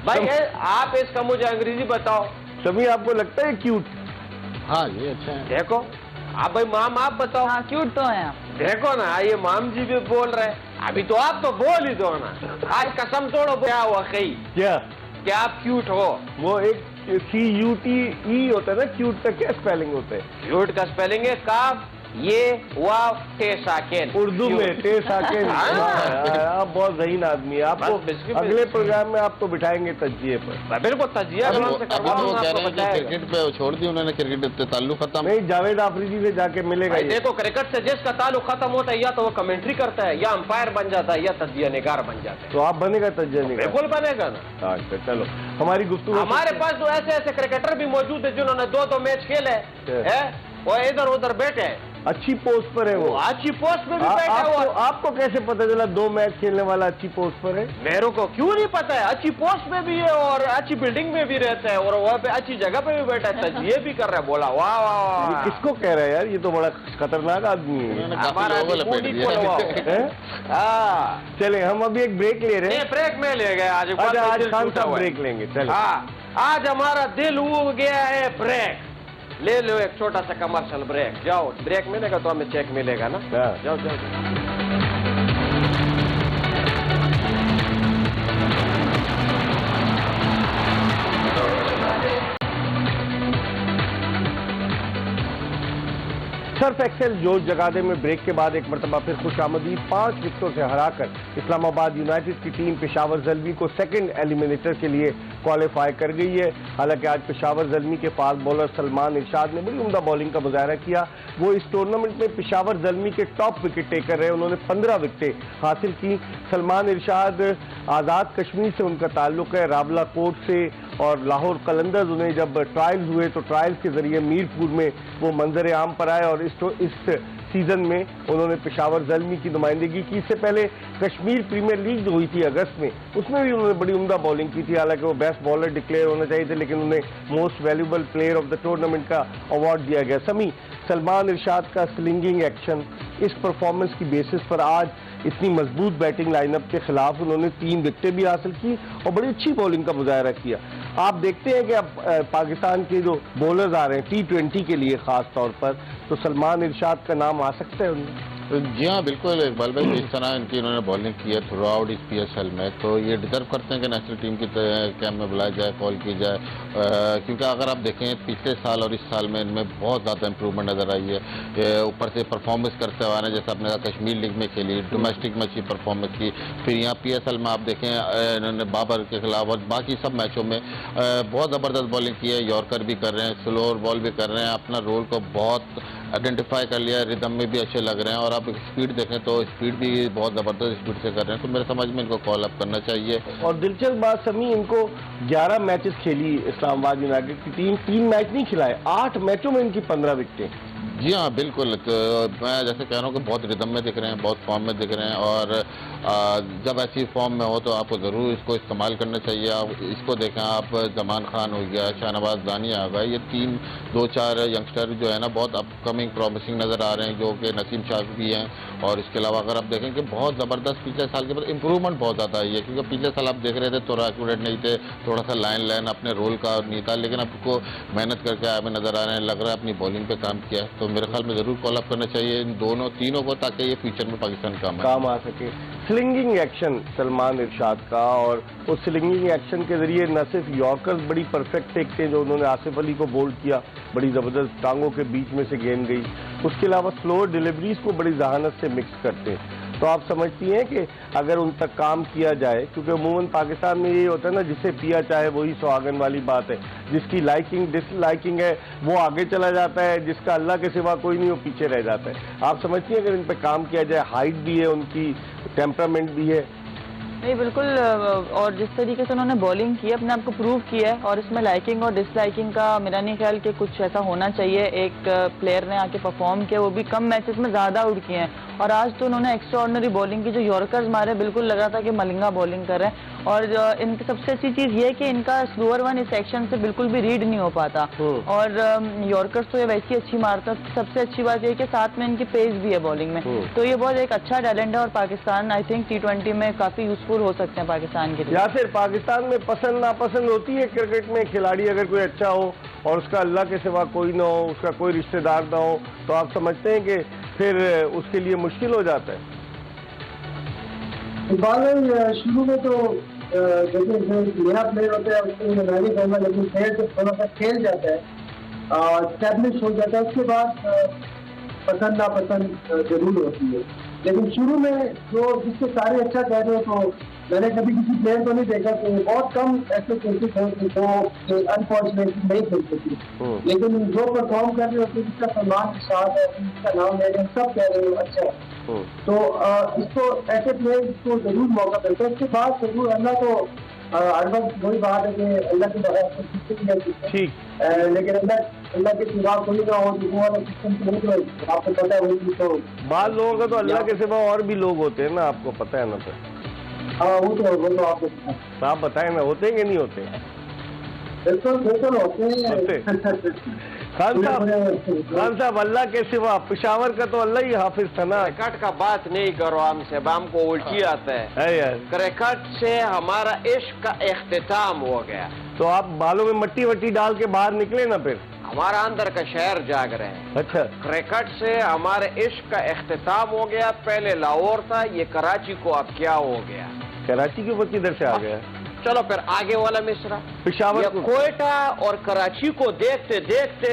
भाई। आप इसका मुझे अंग्रेजी बताओ, सभी आपको लगता है क्यूट? हाँ ये अच्छा है। देखो आप भाई माम आप बताओ। हाँ क्यूट तो है आप। देखो ना ये माम जी भी बोल रहे हैं, अभी तो आप तो बोल ही दो ना, आज कसम तोड़ो क्या हुआ कहीं क्या क्या आप क्यूट हो? वो एक CUTE होता है ना, क्यूट का क्या स्पेलिंग होता है? क्यूट का स्पेलिंग है काफ ये वाव टे साकिन उर्दू में टे साकिन। आप बहुत ज़हीन आदमी है, आपको बस बिस्किट अगले प्रोग्राम में आप तो बिठाएंगे तजिए पर। बिल्कुल तजिया अभी से तो वो कह रहे हैं कि क्रिकेट पे छोड़ दी उन्होंने, क्रिकेट से ताल्लुक खत्म। नहीं, जावेद आफरीदी से जाके मिलेगा भाई ये। देखो क्रिकेट से जिसका ताल्लुक खत्म होता है या तो वो कमेंट्री करता है या अंपायर बन जाता है या तजिया निगार बन जाता है। तो आप बनेगा तजिया निगार? बिल्कुल बनेगा ना। अच्छा चलो, हमारी गुफ्तगू हमारे पास तो ऐसे ऐसे क्रिकेटर भी मौजूद है जिन्होंने 2-2 मैच खेले हैं, वो इधर उधर बैठे हैं, अच्छी पोस्ट पर है वो। अच्छी पोस्ट में भी बैठा हुआ। आपको कैसे पता चला 2 मैच खेलने वाला अच्छी पोस्ट पर है? मेरे को क्यों नहीं पता है, अच्छी पोस्ट में भी है और अच्छी बिल्डिंग में भी रहता है और वहाँ पे अच्छी जगह पे भी बैठा है, तजिए भी कर रहा है। बोला वाह वाह ये वाह। किसको कह रहा है यार, ये तो बड़ा खतरनाक आदमी है। उन्होंने काफी हमारा लोगों को लपेट पूरी दिया। हैं? हाँ चले हम अभी एक ब्रेक ले रहे हैं। ब्रेक में ले गए आज। अच्छा आज दिल खान टूटा साहब हुआ है। ब्रेक लेंगे। चलो हाँ आज हमारा दिल हो गया है ब्रेक, ले लो एक छोटा सा कमर्शियल ब्रेक। जाओ ब्रेक मिलेगा तो हमें चेक मिलेगा ना। हाँ। जाओ जाओ। सर्फ एक्सेल जोश जगादे में ब्रेक के बाद एक मरतबा फिर खुशामदीद 5 विकेटों से हराकर इस्लामाबाद यूनाइटेड की टीम पेशावर ज़ल्मी को सेकंड एलिमिनेटर के लिए क्वालिफाई कर गई है। हालांकि आज पेशावर ज़ल्मी के फास्ट बॉलर सलमान इरशाद ने बड़ी उम्दा बॉलिंग का मुजाहरा किया। वो इस टूर्नामेंट में पेशावर ज़ल्मी के टॉप विकेट टेकर रहे, उन्होंने 15 विकेटें हासिल की। सलमान इरशाद आज़ाद कश्मीर से उनका ताल्लुक है, रावला कोट से, और लाहौर कलंदर्स उन्हें जब ट्रायल्स हुए तो ट्रायल्स के जरिए मीरपुर में वो मंजर आम पर आए और इस सीजन में उन्होंने पेशावर ज़ल्मी की नुमाइंदगी की। इससे पहले कश्मीर प्रीमियर लीग जो हुई थी अगस्त में, उसमें भी उन्होंने बड़ी उम्दा बॉलिंग की थी। हालांकि वो बेस्ट बॉलर डिक्लेयर होना चाहिए थे, लेकिन उन्हें most valuable player of the tournament का अवार्ड दिया गया। समी, सलमान इरशाद का स्लिंगिंग एक्शन, इस परफॉर्मेंस की बेसिस पर आज इतनी मजबूत बैटिंग लाइनअप के खिलाफ उन्होंने 3 विकेटें भी हासिल की और बड़ी अच्छी बॉलिंग का मुजाहरा किया। आप देखते हैं कि अब पाकिस्तान के जो बॉलर्स आ रहे हैं T20 के लिए खास तौर पर, तो सलमान इरशाद का नाम आ सकता है उनमें? जी हाँ बिल्कुल इकबाल भाई, जिस तरह इनकी इन्होंने बॉलिंग की है थ्रू आउट इस PSL में, तो ये डिजर्व करते हैं कि नेशनल टीम की कैंप में बुलाया जाए, कॉल की जाए। क्योंकि अगर आप देखें पिछले साल और इस साल में इनमें बहुत ज़्यादा इंप्रूवमेंट नज़र आई है। ऊपर से परफॉर्मेंस करते हुए आने, जैसे आपने कहा कश्मीर लीग में खेली, डोमेस्टिक में अच्छी परफॉर्मेंस की, फिर यहाँ PSL में आप देखें इन्होंने बाबर के खिलाफ और बाकी सब मैचों में बहुत ज़बरदस्त बॉलिंग की है। यॉर्कर भी कर रहे हैं, स्लोअर बॉल भी कर रहे हैं, अपना रोल को बहुत आइडेंटिफाई कर लिया, रिदम में भी अच्छे लग रहे हैं। और आप स्पीड देखें तो स्पीड भी बहुत ज़बरदस्त स्पीड से कर रहे हैं, तो मेरे समझ में इनको कॉल अप करना चाहिए। और दिलचस्प बात समी, इनको 11 मैचेस खेली इस्लामाबाद यूनाइटेड की टीम, 3 मैच नहीं खिलाए, 8 मैचों में इनकी 15 विकेटें। जी हाँ बिल्कुल, तो मैं जैसे कह रहा हूँ कि बहुत रिदम में दिख रहे हैं, बहुत फॉर्म में दिख रहे हैं, और जब ऐसी फॉर्म में हो तो आपको ज़रूर इसको इस्तेमाल करना चाहिए। आप इसको देखें, आप जमान खान हो गया, शाहनवाज दानिया आ गया, ये 2-4 यंगस्टर जो है ना बहुत अपकमिंग प्रॉमिसिंग नज़र आ रहे हैं, जो कि नसीम शाह भी हैं। और इसके अलावा अगर आप देखें कि बहुत ज़बरदस्त पिछले साल के बाद इंप्रूवमेंट बहुत ज़्यादा आई है, क्योंकि पिछले साल आप देख रहे थे थोड़ा एक्यूरेट नहीं थे, थोड़ा सा लाइन अपने रोल का नहीं था, लेकिन आपको मेहनत करके आए हुए नज़र आ रहे हैं, लग रहा है अपनी बॉलिंग पे काम किया है। तो मेरे ख्याल में ज़रूर कॉल अप करना चाहिए इन तीनों को, ताकि ये फ्यूचर में पाकिस्तान काम आ सके। स्लिंगिंग एक्शन सलमान इरशाद का, और उस स्लिंगिंग एक्शन के जरिए न सिर्फ यॉर्कर्स बड़ी परफेक्ट टेकते जो उन्होंने आसिफ अली को बोल्ड किया, बड़ी ज़बरदस्त टांगों के बीच में से गेंद गई, उसके अलावा स्लोअर डिलीवरीज को बड़ी जहानत से मिक्स करते हैं। तो आप समझती हैं कि अगर उन तक काम किया जाए, क्योंकि अमूमन पाकिस्तान में ये होता है ना, जिसे पिया चाहे वही सुहागन वाली बात है, जिसकी लाइकिंग डिसलाइकिंग है वो आगे चला जाता है, जिसका अल्लाह के सिवा कोई नहीं वो पीछे रह जाता है। आप समझती हैं अगर इन पर काम किया जाए, हाइट भी है उनकी, टेम्परामेंट भी है? नहीं बिल्कुल, और जिस तरीके से उन्होंने बॉलिंग की अपने आप को प्रूव किया है, और इसमें लाइकिंग और डिसलाइकिंग का मेरा नहीं ख्याल कि कुछ ऐसा होना चाहिए। एक प्लेयर ने आके परफॉर्म किया, वो भी कम मैचेस में ज़्यादा आउट किए हैं, और आज तो उन्होंने एक्स्ट्राऑर्डिनरी बॉलिंग की। जो यॉर्कर्स मारे बिल्कुल लग रहा था कि मलिंगा बॉलिंग कर रहे हैं, और इनकी सबसे अच्छी चीज़ ये है कि इनका स्लोअर वन इस एक्शन से बिल्कुल भी रीड नहीं हो पाता, और यॉर्कर्स तो ये वैसी अच्छी मारता है। सबसे अच्छी बात यह है कि साथ में इनकी पेस भी है बॉलिंग में, तो ये बहुत एक अच्छा टैलेंट है, और पाकिस्तान आई थिंक T20 में काफ़ी यूजफुल यूजफुल हो सकते हैं पाकिस्तान के लिए। यासिर, पाकिस्तान में पसंद नापसंद होती है क्रिकेट में? खिलाड़ी अगर कोई अच्छा हो और उसका अल्लाह के सिवा कोई ना हो, उसका कोई रिश्तेदार ना हो, तो आप समझते हैं कि फिर उसके लिए मुश्किल हो जाता है? शुरू में तो देखिए जो नया प्लेयर होता है उसको मैं नहीं कहूँगा, लेकिन प्लेयर जब थोड़ा सा खेल जाता है, स्टैब्लिश हो जाता है, उसके बाद पसंद नापसंद जरूर होती है। लेकिन शुरू में जो जिसके सारे अच्छा कह रहे हो, तो मैंने कभी किसी प्लेयर को नहीं देखा कि बहुत कम ऐसे खेलते थे जो अनफॉर्चुनेटली नहीं खेलते थे, लेकिन जो परफॉर्म कर रहे होते जिसका सम्मान के साथ है, जिसका नाम ले रहे हैं, सब कह रहे हो अच्छा है, तो इसको ऐसे प्लेयर को जरूर मौका मिलता है। उसके बाद जरूर अल्लाह को हर वक्त वही बात है कि अल्लाह की बगैर ठीक, लेकिन अल्लाह के सिवा कोई ना हो तो वो वाला सिस्टम तो नहीं है, आपको पता है वही। तो बाद लोगों का तो अल्लाह के सिवा और भी लोग होते हैं ना, आपको पता है ना? तो हाँ, वो तो आपको पता है। तो आप बताएं ना, होते हैं कि नहीं होते? बिल्कुल बिल्कुल होते खान साहब, अल्लाह के सिवा पेशावर का तो अल्लाह ही हाफिज था ना। क्रिकेट का बात नहीं करो हमसे, हमको उल्टी आता है यार। क्रिकेट से हमारा इश्क का इख्तिताम हो गया। तो आप बालों में मट्टी वट्टी डाल के बाहर निकले ना फिर? हमारा अंदर का शहर जाग रहे हैं। अच्छा, क्रिकेट से हमारे इश्क का इख्तिताम हो गया। पहले लाहौर था, ये कराची को अब क्या हो गया? कराची के ऊपर किधर से आ गया? चलो फिर आगे वाला मिसरा, पेशावर को, कोयटा और कराची को देखते देखते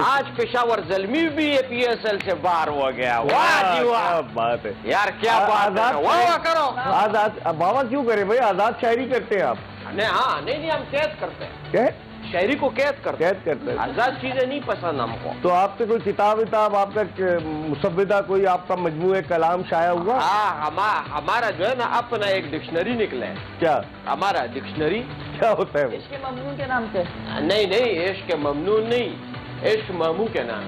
आज पेशावर ज़ल्मी भी PSL से बाहर हो गया। वाह जी वाह, क्या बात है यार, क्या बात है। वाह करो। आजाद बाबा क्यों करे भाई? आजाद शायरी करते हैं आप? हाँ, नहीं, हम कैद करते हैं। क्या? शायरी को कैद करते हैं। आजाद चीजें नहीं पसंद हमको। तो आपसे कोई किताब आपका मुसव्विदा कोई आपका मजमूए कलाम शाया हुआ? हाँ, हमारा जो है ना अपना एक डिक्शनरी निकला है। क्या हमारा डिक्शनरी क्या होता है? इश्क ममनून के नाम से? नहीं, इश्क ममनून नहीं, इश्क मामू के नाम।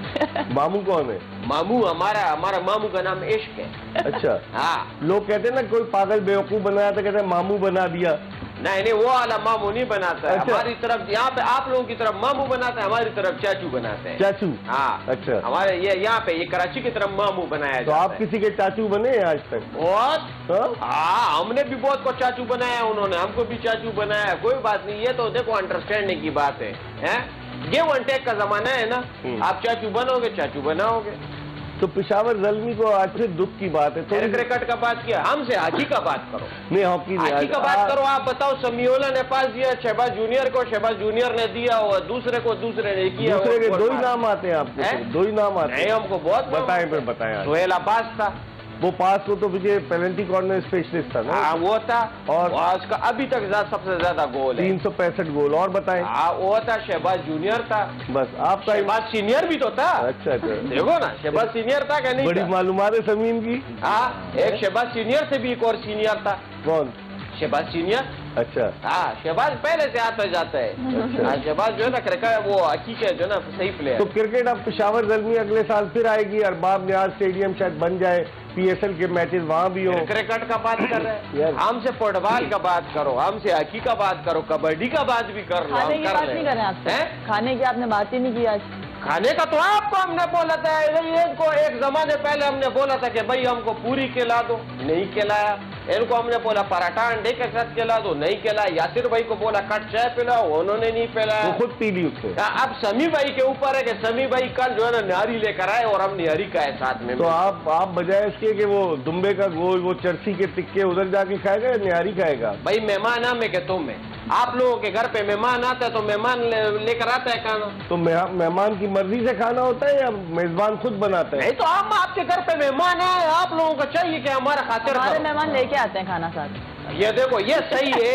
मामू कौन है? मामू हमारा मामू का नाम इश्क है। अच्छा। हाँ, लोग कहते हैं ना कोई पागल बेवकूफ बनाया था, कहते हैं मामू बना दिया। नहीं, वो वाला मामू नहीं बनाता है। अच्छा। हमारी तरफ यहाँ पे आप लोगों की तरफ मामू बनाता है, हमारी तरफ चाचू बनाते हैं। चाचू? हाँ। अच्छा। हमारे ये यहाँ पे ये कराची की तरफ मामू बनाया तो जाता आप है। किसी के चाचू बने हैं आज तक? बहुत। हाँ, हमने भी बहुत को चाचू बनाया, उन्होंने हमको भी चाचू बनाया। कोई बात नहीं, ये तो देखो अंडरस्टैंडिंग की बात है? गिव एंड टेक का जमाना है ना। आप चाचू बनोगे, चाचू बनाओगे। तो पेशावर ज़ल्मी को आज फिर दुख की बात है। तो क्रिकेट का बात किया, हमसे हॉकी का बात करो। नहीं, हॉकी नहीं, हॉकी का बात करो। आप बताओ, समीओला ने पास दिया शहबाज जूनियर को, शहबाज जूनियर ने दिया, और दूसरे को दूसरे ने किया। दूसरे के दो ही नाम आते हैं आपको? दो ही नाम आते हैं? नहीं, हमको बहुत बताएं फिर, बताएं। सोहेल अब्बास था, वो पास को तो मुझे पेनल्टी कॉर्नर स्पेशलिस्ट था ना? हाँ, वो था। और उसका अभी तक सबसे ज्यादा गोल है, 365 गोल। और बताएं। हाँ, वो था। शहबाज जूनियर था। बस आपका शहबाज सीनियर भी तो था। अच्छा। देखो ना, शहबाज सीनियर था क्या? नहीं बड़ी था? मालूमात है समीन की। हाँ, एक शहबाज सीनियर से भी एक और सीनियर था। कौन? शहबाज सीनियर। अच्छा। हाँ, शहबाज पहले से आता जाता है। अच्छा। शहबाज जो है ना क्रिकेट वो हॉकी के जो है ना सही प्लेयर। तो क्रिकेट अब पेशावर ज़ल्मी अगले साल फिर आएगी, अरबाब नियाज स्टेडियम शायद बन जाए, PSL के मैचेस वहाँ भी हो। क्रिकेट का बात कर रहे हैं, हमसे फुटबॉल का बात करो, हमसे हॉकी का बात करो, कबड्डी का बात भी कर लो। खाने की बात नहीं कर रहे हैं आपसे? खाने की आपने बात ही नहीं की आज। खाने का तो आपको हमने बोला था, इनको एक जमाने पहले हमने बोला था कि भाई हमको पूरी खिला दो, नहीं खिलाया। इनको हमने बोला पराठा अंडे के साथ खिला दो, नहीं खिलाया। यासिर भाई को बोला कट चाय पिलाओ, उन्होंने नहीं पिलाया। वो खुद पी ली उससे। अब समी भाई के ऊपर है कि समी भाई कल जो है ना निहारी लेकर आए और हम निहारी का है साथ में। तो आप बजाय इसके कि वो दुम्बे का गोल, वो चरसी के टिक्के उधर जाके खाएगा या निहारी खाएगा? भाई मेहमान हम है कि तुम है? आप लोगों के घर पे मेहमान आता है तो मेहमान लेकर आता है खाना। तो मेहमान की मर्जी से खाना होता है या मेजबान खुद बनाता है? नहीं, तो हम आपके घर पे मेहमान है, आप लोगों को चाहिए कि हमारा खातिर हमारे मेहमान लेके आते हैं खाना साथ। ये देखो, ये सही है।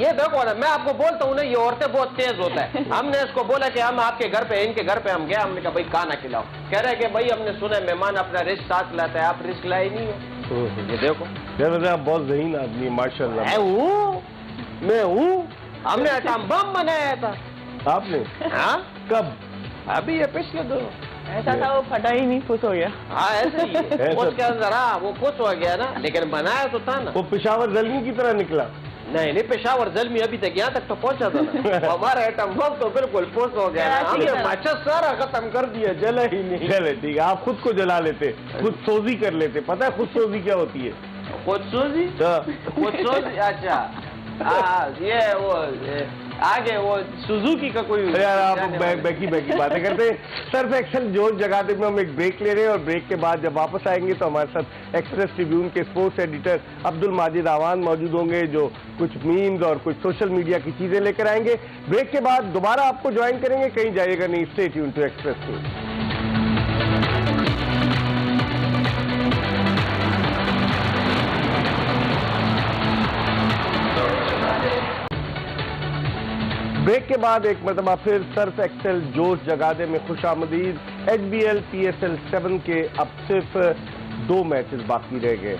ये देखो ना, मैं आपको बोलता हूँ ना, ये औरतें बहुत तेज होता है। हमने इसको बोला कि हम आपके घर पे, इनके घर पे हम गए, हमने कहा भाई खाना खिलाओ। कह रहे कि भाई हमने सुना है मेहमान अपना रिस्क साथ लाता है, आप रिस्क लाए नहीं हो। ये देखो, आप बहुत ज़हीन आदमी माशाल्लाह। मैं हूँ। हमने एटम बम बनाया था। आपने? हाँ, कब? अभी ये पिछले दो। ऐसा था, वो फटा ही नहीं, खुश हो गया। हाँ, ऐसे ही है। उसके अंदर हाँ वो खुश हो गया ना, लेकिन बनाया तो था ना। वो पेशावर ज़ल्मी की तरह निकला? नहीं, पेशावर ज़ल्मी अभी तक यहाँ तक तो पहुँचा था ना। हमारा एटम बम तो बिल्कुल खुश हो गया। हमने माचा सारा खत्म कर दिया, जला ही नहीं। चले ठीक है, आप खुद को जला लेते, खुद सोजी कर लेते। पता है खुद सोजी क्या होती है? खुदसूसी हाँ। खुदसूसी, अच्छा हाँ, ये वो आगे वो सुजुकी का कोई अरे यार आप जाने वाला। बैकी बातें करते हैं। सर्फ एक्सेल जोश जगाते में हम एक ब्रेक ले रहे हैं और ब्रेक के बाद जब वापस आएंगे तो हमारे साथ एक्सप्रेस ट्रिब्यून के स्पोर्ट्स एडिटर अब्दुल माजिद आवान मौजूद होंगे, जो कुछ मीम्स और कुछ सोशल मीडिया की चीजें लेकर आएंगे। ब्रेक के बाद दोबारा आपको ज्वाइन करेंगे, कहीं जाइएगा नहीं, stay tune to Express News. Break के बाद एक मरतबा फिर सर्फ एक्सेल जोश जगादे में खुशामदीद। HBL PSL 7 के अब सिर्फ 2 मैचेस बाकी रह गए।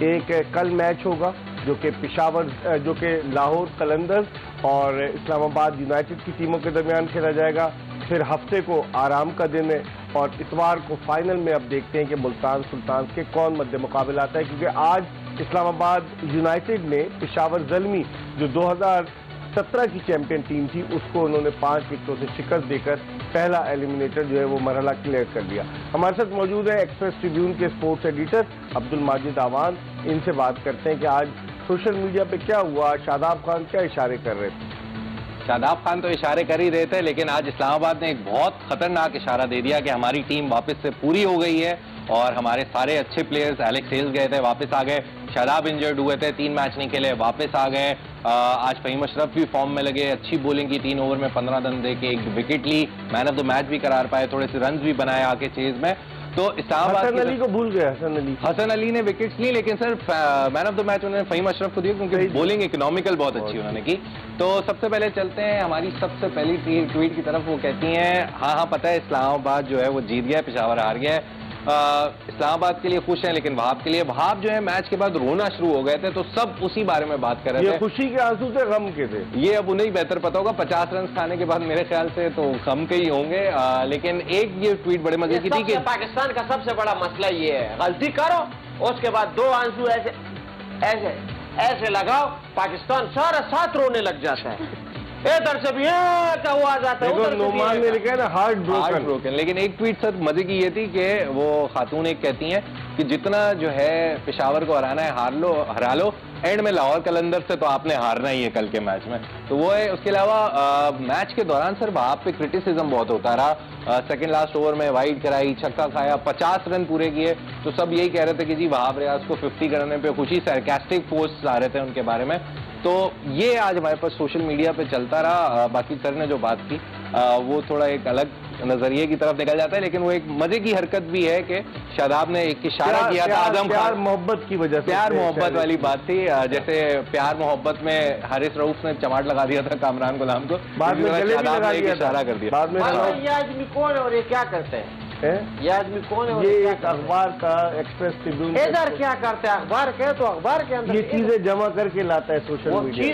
एक कल मैच होगा जो कि लाहौर कलंदर्स और इस्लामाबाद यूनाइटेड की टीमों के दरमियान खेला जाएगा। फिर हफ्ते को आराम का दिन है और इतवार को फाइनल में अब देखते हैं कि मुल्तान सुल्तान के कौन मद्दे मुकाबला आता है, क्योंकि आज इस्लामाबाद यूनाइटेड ने पेशावर ज़ल्मी जो 2017 की चैंपियन टीम थी उसको उन्होंने 5 विकेटों से शिकस्त देकर पहला एलिमिनेटर जो है वो मरहला क्लियर कर लिया। हमारे साथ मौजूद है एक्सप्रेस ट्रिब्यून के स्पोर्ट्स एडिटर अब्दुल माजिद आवान। इनसे बात करते हैं कि आज सोशल मीडिया पे क्या हुआ, शादाब खान क्या इशारे कर रहे थे? शादाब खान तो इशारे कर ही रहे थे, लेकिन आज इस्लामाबाद ने एक बहुत खतरनाक इशारा दे दिया कि हमारी टीम वापस से पूरी हो गई है और हमारे सारे अच्छे प्लेयर्स, एलेक्स हेल्स गए थे वापस आ गए, शादाब इंजर्ड हुए थे 3 मैच नहीं खेले वापस आ गए। आज फहीम अशरफ भी फॉर्म में लगे, अच्छी बॉलिंग की, 3 ओवर में 15 रन दे के 1 विकेट ली, मैन ऑफ द मैच भी करार पाए, थोड़े से रन भी बनाए आके चेज में। तो इस्लामाबाद हसन अली को भूल गए। हसन अली ने विकेट्स ली, लेकिन sir man of the match उन्होंने फहीम अशरफ को दिया क्योंकि बॉलिंग इकोनॉमिकल बहुत अच्छी उन्होंने की। तो सबसे पहले चलते हैं हमारी सबसे पहली ट्वीट की तरफ। वो कहती हैं हाँ पता है इस्लामाबाद जो है वो जीत गया है, पेशावर हार गया है। इस्लामाबाद के लिए खुश हैं, लेकिन वहाब के लिए, वहाब जो है मैच के बाद रोना शुरू हो गए थे, तो सब उसी बारे में बात कर रहे थे। ये खुशी के आंसू थे, गम के थे? ये अब उन्हें ही बेहतर पता होगा, 50 रन खाने के बाद मेरे ख्याल से तो गम के ही होंगे। लेकिन एक ये ट्वीट बड़े मजे की थी कि पाकिस्तान का सबसे बड़ा मसला ये है, गलती करो उसके बाद 2 आंसू ऐसे ऐसे ऐसे लगाओ, पाकिस्तान सारा साथ रोने लग जाता है। इधर से भी क्या हुआ जाता है, नोमान ने लिखा है ना हार्ट ब्रोकन। लेकिन एक ट्वीट सर मजे की ये थी कि वो खातून एक कहती हैं कि जितना जो है पेशावर को हराना है हरा लो, एंड में लाहौर कलंदर से तो आपने हारना ही है कल के मैच में। तो वो है। उसके अलावा मैच के दौरान सर वहां पे क्रिटिसिज्म बहुत होता रहा। सेकंड लास्ट ओवर में वाइड कराई, छक्का खाया, 50 रन पूरे किए, तो सब यही कह रहे थे कि जी वहाब रियाज को 50 करने पे कुछ ही सरकास्टिक पोस्ट आ रहे थे उनके बारे में। तो ये आज हमारे पास सोशल मीडिया पे चलता रहा। बाकी सर ने जो बात की वो थोड़ा एक अलग नजरिए की तरफ निकल जाता है, लेकिन वो एक मजे की हरकत भी है कि शादाब ने एक इशारा किया था आजम खान, मोहब्बत की वजह से, प्यार मोहब्बत वाली बात थी। जैसे प्यार मोहब्बत में हारिस रऊफ ने चमाट लगा दिया था कामरान गुलाम को, बाद में शादाब ने एक इशारा कर दिया। बाद में ये आदमी कौन है और ये क्या करते हैं? ये आदमी कौन है? ये एक अखबार का एक्सप्रेस ट्रिब्यून इधर क्या करते हैं? अखबार के तो अखबार के अंदर ये चीजें जमा करके लाता है सोशल मीडिया।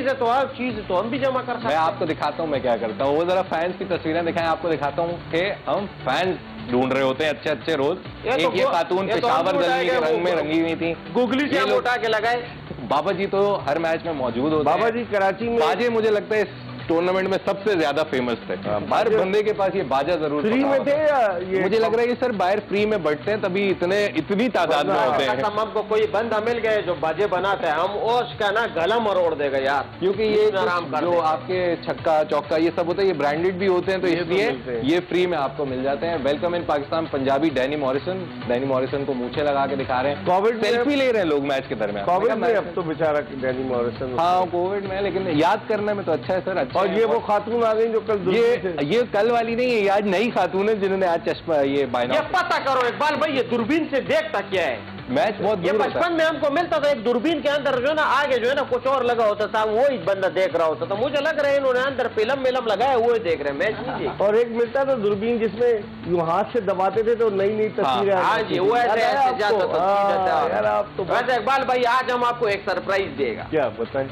चीज तो हम भी जमा कर सकते हैं। मैं आपको दिखाता हूँ मैं क्या करता हूँ। वो जरा फैंस की तस्वीरें दिखाएं, आपको दिखाता हूँ कि हम फैंस ढूंढ रहे होते हैं अच्छे अच्छे रोज। एक ये खातून पेशावर ज़ल्मी के रंग में रंगी हुई थी, गूगली से हम उठा के लगाए। बाबा जी तो हर मैच में मौजूद होते हैं। बाबा जी कराची में बाजे मुझे लगता है टूर्नामेंट में सबसे ज्यादा फेमस थे। हर बंदे के पास ये बाजा जरूर फ्री में थे या ये? मुझे लग रहा है कि सर बाहर फ्री में बढ़ते हैं तभी इतनी तादाद में होते हैं। हमको कोई बंदा मिल गए जो बाजे बनाते हैं, हम उसका ना गला मरोड़ देगा यार, क्योंकि ये जो आपके छक्का चौका ये सब होते हैं ये ब्रांडेड भी होते हैं, तो इसलिए ये फ्री में आपको मिल जाते हैं। Welcome in Pakistan Punjabi Danny Morrison को मूछे लगा के दिखा रहे हैं, कोविड सेल्फी ले रहे हैं लोग मैच के दरमियान। कोविड में अब तो बेचारा डैनी मॉरिसन, हाँ कोविड में, लेकिन याद करने में तो अच्छा है सर। और ये वो खातून आ गई जो कल ये कल वाली नहीं है, ये आज नई खातून है जिन्होंने आज चश्मा ये पता करो इकबाल भाई, ये दूरबीन से देखता क्या है मैच बहुत। ये बचपन में हमको मिलता था एक दूरबीन के अंदर जो है ना आगे जो है ना कुछ और लगा होता था, वो ही बंदा देख रहा होता था। मुझे लग रहा है इन्होंने अंदर फिल्म लगाया वो ही देख रहे, मैच नहीं देख। और एक मिलता था दूरबीन जिसमें यूं हाथ से दबाते थे तो नई नई तस्वीरें आज वो ऐसे जाता था। वैसे इकबाल भाई आज हम आपको एक सरप्राइज देगा। क्या बताएं?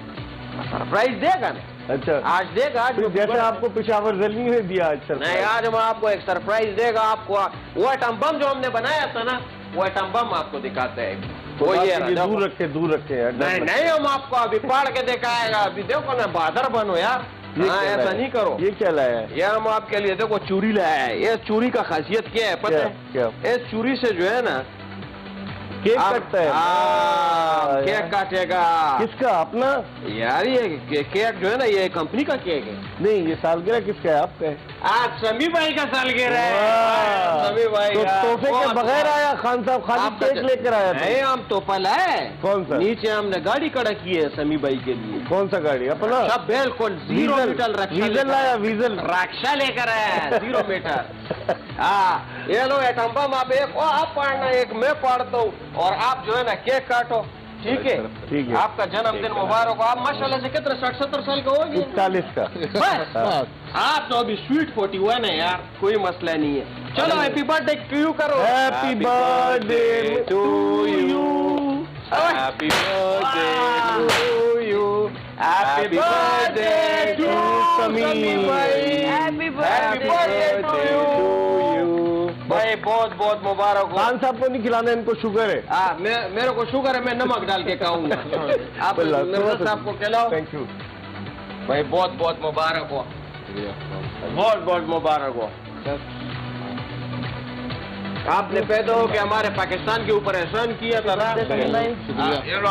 सरप्राइज देगा ना? अच्छा आज देगा, आज जैसे आपको पेशावर ज़ल्मी ने दिया आज नहीं, आज हम आपको एक सरप्राइज देगा। आपको वो एटम बम जो हमने बनाया था ना, वो एटम बम आपको दिखाते हैं। वो ये दूर रखे यार। नहीं हम आपको अभी पाड़ के दिखाएगा। अभी देखो ना, बहादुर बनो यार, ऐसा नहीं करो। ये क्या लाया है? ये हम आपके लिए देखो चूड़ी लाया है। ये चूड़ी का खासियत क्या है पता है? क्या? इस चूड़ी से जो है ना केक कटता है। केक काटेगा। किसका? अपना? यार ये केक जो है ना, ये कंपनी का केक है। नहीं, ये सालगिरह किसका है? आपका है? आज समी भाई का सालगिरह है। समी भाई तो का तोहफे के बगैर आया खान साहब, खाली आपका केक लेकर आया था। नहीं, हम तोहफा लाए। कौन सा? नीचे हमने गाड़ी खड़ा की है समी भाई के लिए। कौन सा गाड़ी? अपना? सब बिल्कुल 0 मीटर रक्षा वीजल लाया, वीजल रक्षा लेकर आया 0 मीटर। हाँ, ये लो एटम्बम, आप एक आप पढ़ना, एक मैं पढ़ता हूँ, और आप जो है ना केक काटो। ठीक है? ठीक है। आपका जन्मदिन मुबारक हो। आप माशाल्लाह से कितने 60-70 साल का हो गए? 40 का। बस आप तो अभी स्वीट 41 है यार, कोई मसला नहीं है। चलो हैप्पी बर्थडे टू यू करो। Happy birthday to you, happy birthday to you, happy birthday to Sami भाई। हैप्पी बर्थडे टू यू भाई, बहुत बहुत मुबारक हो। खान साहब को नहीं खिलाना, इनको शुगर है। हाँ, मेरे को शुगर है, मैं नमक डाल के खाऊंगा। आप मिर्जा साहब को खिलाओ। थैंक यू भाई, बहुत बहुत मुबारक हो, बहुत बहुत मुबारक हो। आपने पैदा हो के हमारे पाकिस्तान के ऊपर एहसान किया था ना। ये लो,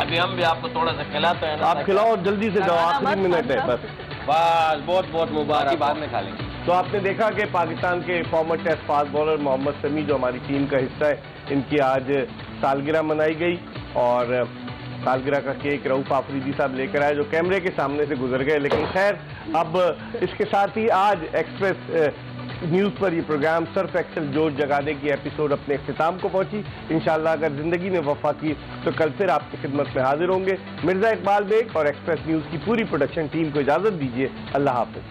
अभी हम भी आपको थोड़ा सा खिलाते हैं ना। आप खिलाओ, जल्दी से जाओ, आखिरी मिनट है बस। बस बहुत बहुत मुबारक। बाद में खा लेंगे। तो आपने देखा कि पाकिस्तान के former test fast bowler Mohammad Shami, जो हमारी टीम का हिस्सा है, इनकी आज सालगिरह मनाई गई, और सालगिरह का केक रऊफ आफरीदी साहब लेकर आए, जो कैमरे के सामने से गुजर गए। लेकिन खैर, अब इसके साथ ही आज एक्सप्रेस न्यूज़ पर ये प्रोग्राम सर्फ एक्सेल जोश जगाने की एपिसोड अपने इख्तिताम को पहुंची। इंशाल्लाह अगर जिंदगी ने वफा की तो कल फिर आपकी खिदमत में हाजिर होंगे। मिर्जा इकबाल बेग और एक्सप्रेस न्यूज़ की पूरी प्रोडक्शन टीम को इजाज़त दीजिए। अल्लाह हाफिज।